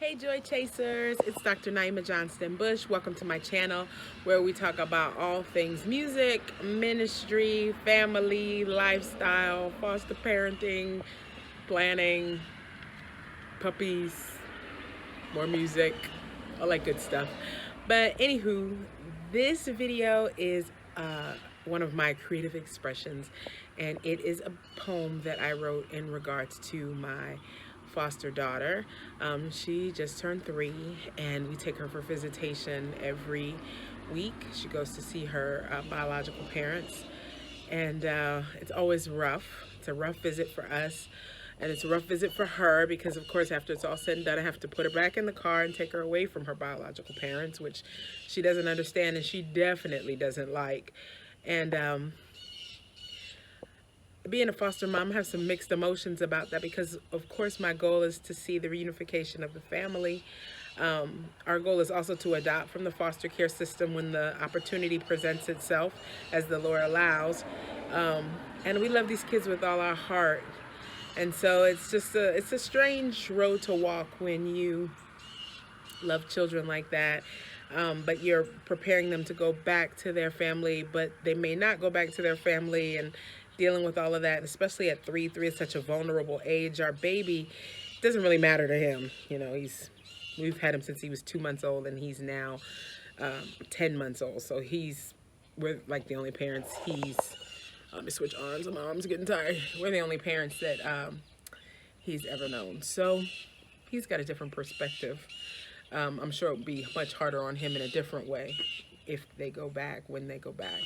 Hey Joy Chasers, it's Dr. Naima Johnston-Bush. Welcome to my channel where we talk about all things music, ministry, family, lifestyle, foster parenting, planning, puppies, more music, all that good stuff. But anywho, this video is one of my creative expressions, and it is a poem that I wrote in regards to my foster daughter. She just turned 3, and we take her for visitation every week. She goes to see her biological parents, and it's always rough. It's a rough visit for us, and it's a rough visit for her because, of course, after it's all said and done, I have to put her back in the car and take her away from her biological parents, which she doesn't understand and she definitely doesn't like. And being a foster mom, I have some mixed emotions about that because, of course, my goal is to see the reunification of the family. Our goal is also to adopt from the foster care system when the opportunity presents itself, as the Lord allows. And we love these kids with all our heart. And so it's a strange road to walk when you love children like that. But you're preparing them to go back to their family, but they may not go back to their family, and dealing with all of that, especially at 3 is such a vulnerable age. Our baby, it doesn't really matter to him. You know, we've had him since he was 2 months old, and he's now 10 months old. So we're like the only parents. Let me switch arms. My arms are getting tired. We're the only parents that he's ever known. So he's got a different perspective. I'm sure it would be much harder on him in a different way if they go back, when they go back.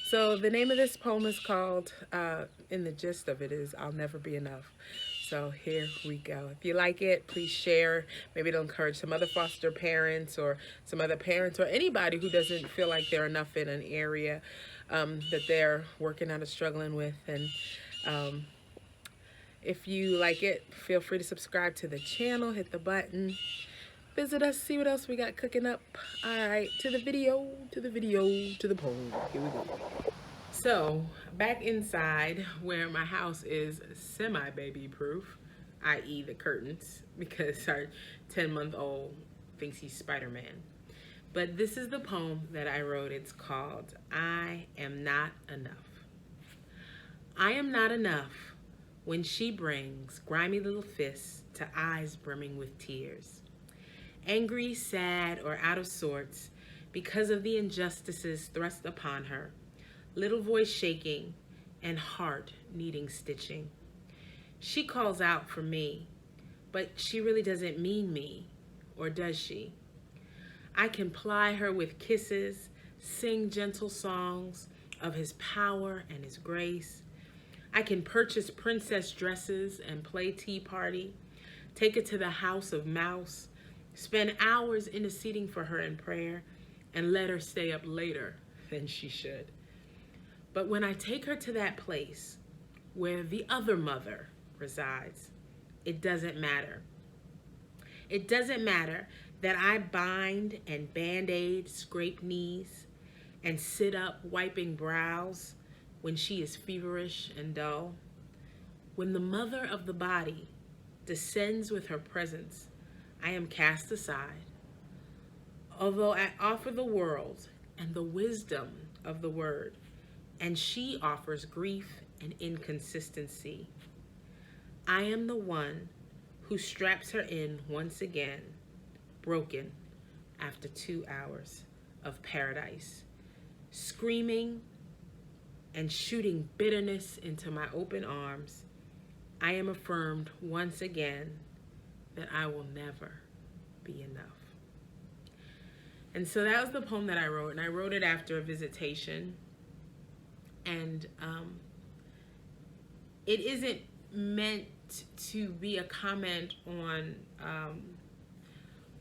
So the name of this poem is called, and the gist of it is, I'll Never Be Enough. So here we go. If you like it, please share. Maybe it'll encourage some other foster parents or some other parents or anybody who doesn't feel like they're enough in an area that they're working out or struggling with. And if you like it, feel free to subscribe to the channel, hit the button. Visit us, see what else we got cooking up. All right, to the video, to the poem. Here we go. So, back inside where my house is semi-baby proof, i.e. the curtains, because our 10-month-old thinks he's Spider-Man. But this is the poem that I wrote. It's called, I Am Not Enough. I am not enough when she brings grimy little fists to eyes brimming with tears. Angry, sad, or out of sorts because of the injustices thrust upon her, little voice shaking and heart needing stitching. She calls out for me, but she really doesn't mean me, or does she? I can ply her with kisses, sing gentle songs of his power and his grace. I can purchase princess dresses and play tea party, take her to the house of mouse, spend hours interceding for her in prayer, and let her stay up later than she should. But when I take her to that place where the other mother resides, it doesn't matter. It doesn't matter that I bind and band-aid, scrape knees, and sit up wiping brows when she is feverish and dull. When the mother of the body descends with her presence, I am cast aside. Although I offer the world and the wisdom of the word, and she offers grief and inconsistency, I am the one who straps her in once again, broken after 2 hours of paradise, screaming and shooting bitterness into my open arms. I am affirmed once again that I will never be enough. And so that was the poem that I wrote, and I wrote it after a visitation. And it isn't meant to be a comment on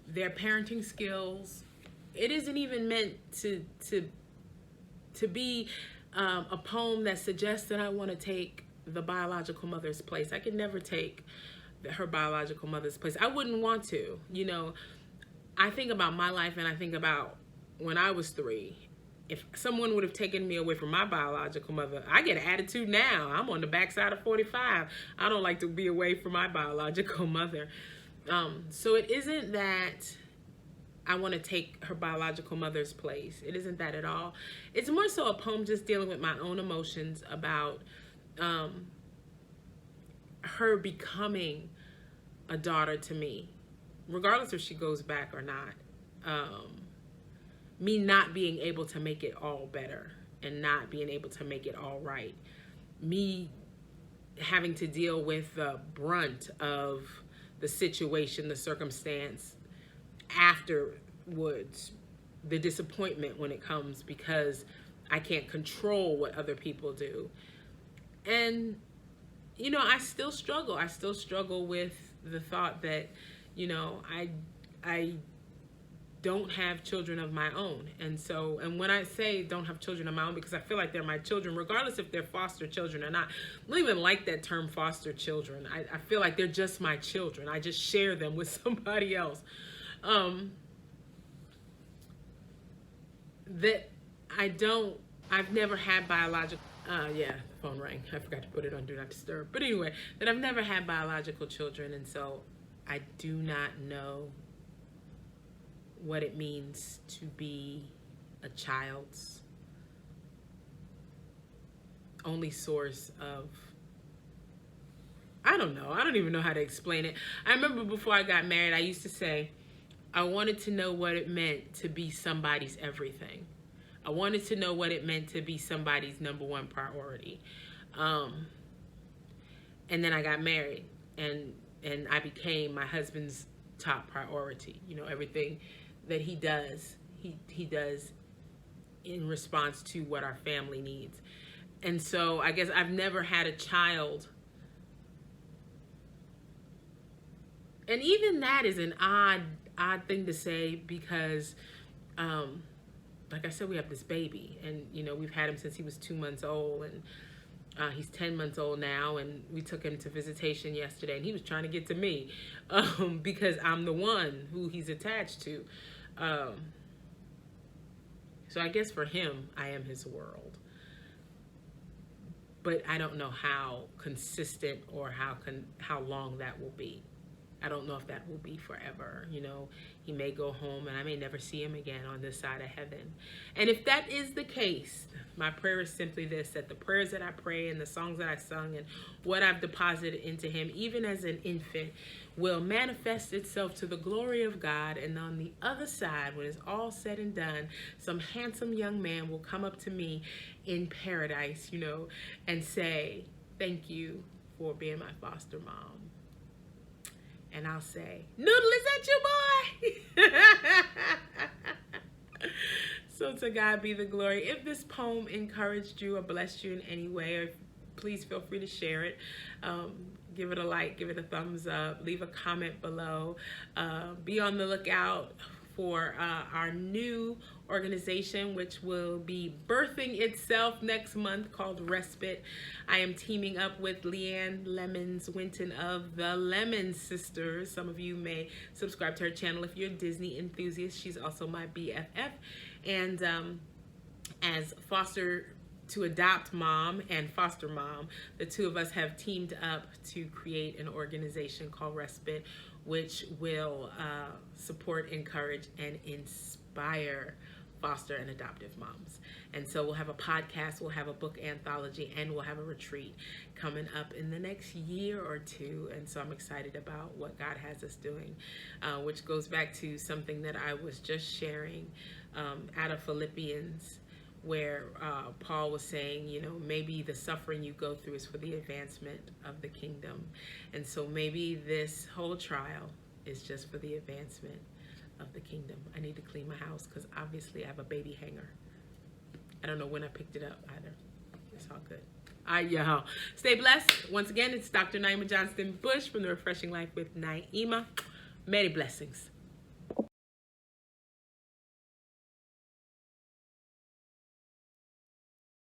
their parenting skills. It isn't even meant to be a poem that suggests that I want to take the biological mother's place. I could never take her biological mother's place. I wouldn't want to. You know, I think about my life, and I think about when I was 3. If someone would have taken me away from my biological mother, I get an attitude now. I'm on the backside of 45. I don't like to be away from my biological mother. So it isn't that I want to take her biological mother's place. It isn't that at all. It's more so a poem just dealing with my own emotions about her becoming a daughter to me, regardless if she goes back or not. Me not being able to make it all better and not being able to make it all right. Me having to deal with the brunt of the situation, the circumstance afterwards, the disappointment when it comes because I can't control what other people do. And, you know, I still struggle. I still struggle with the thought that, you know, I don't have children of my own. And so, and when I say don't have children of my own, because I feel like they're my children, regardless if they're foster children or not. I don't even like that term, foster children. I feel like they're just my children. I just share them with somebody else. That I've never had biological, yeah, the phone rang. I forgot to put it on Do Not Disturb. But anyway, that I've never had biological children. And so I do not know what it means to be a child's only source of, I don't know. I don't even know how to explain it. I remember before I got married, I used to say, I wanted to know what it meant to be somebody's everything. I wanted to know what it meant to be somebody's number one priority. And then I got married, and I became my husband's top priority. You know, everything that he does in response to what our family needs. And so I guess I've never had a child. And even that is an odd thing to say because, like I said, we have this baby, and, you know, we've had him since he was 2 months old, and he's 10 months old now, and we took him to visitation yesterday, and he was trying to get to me because I'm the one who he's attached to. So I guess for him, I am his world. But I don't know how consistent or how long that will be. I don't know if that will be forever. You know, he may go home and I may never see him again on this side of heaven. And if that is the case, my prayer is simply this, that the prayers that I pray and the songs that I sung and what I've deposited into him, even as an infant, will manifest itself to the glory of God. And on the other side, when it's all said and done, some handsome young man will come up to me in paradise, you know, and say, thank you for being my foster mom. And I'll say, Noodle, is that you, boy? So to God be the glory. If this poem encouraged you or blessed you in any way, or please feel free to share it. Give it a like, give it a thumbs up, leave a comment below. Be on the lookout for our new organization, which will be birthing itself next month, called Respite. I am teaming up with Leanne Lemons Winton of the Lemon Sisters. Some of you may subscribe to her channel if you're a Disney enthusiast. She's also my BFF. And as foster to adopt mom and foster mom, the two of us have teamed up to create an organization called Respite, which will support, encourage, and inspire foster and adoptive moms. And so we'll have a podcast, we'll have a book anthology, and we'll have a retreat coming up in the next year or two. And so I'm excited about what God has us doing, which goes back to something that I was just sharing out of Philippians, where Paul was saying, you know, maybe the suffering you go through is for the advancement of the kingdom. And so maybe this whole trial is just for the advancement of the kingdom. I need to clean my house because obviously I have a baby hanger. I don't know when I picked it up either. It's all good. All right, y'all. Stay blessed. Once again, it's Dr. Naima Johnston-Bush from The Refreshing Life with Naima. Many blessings.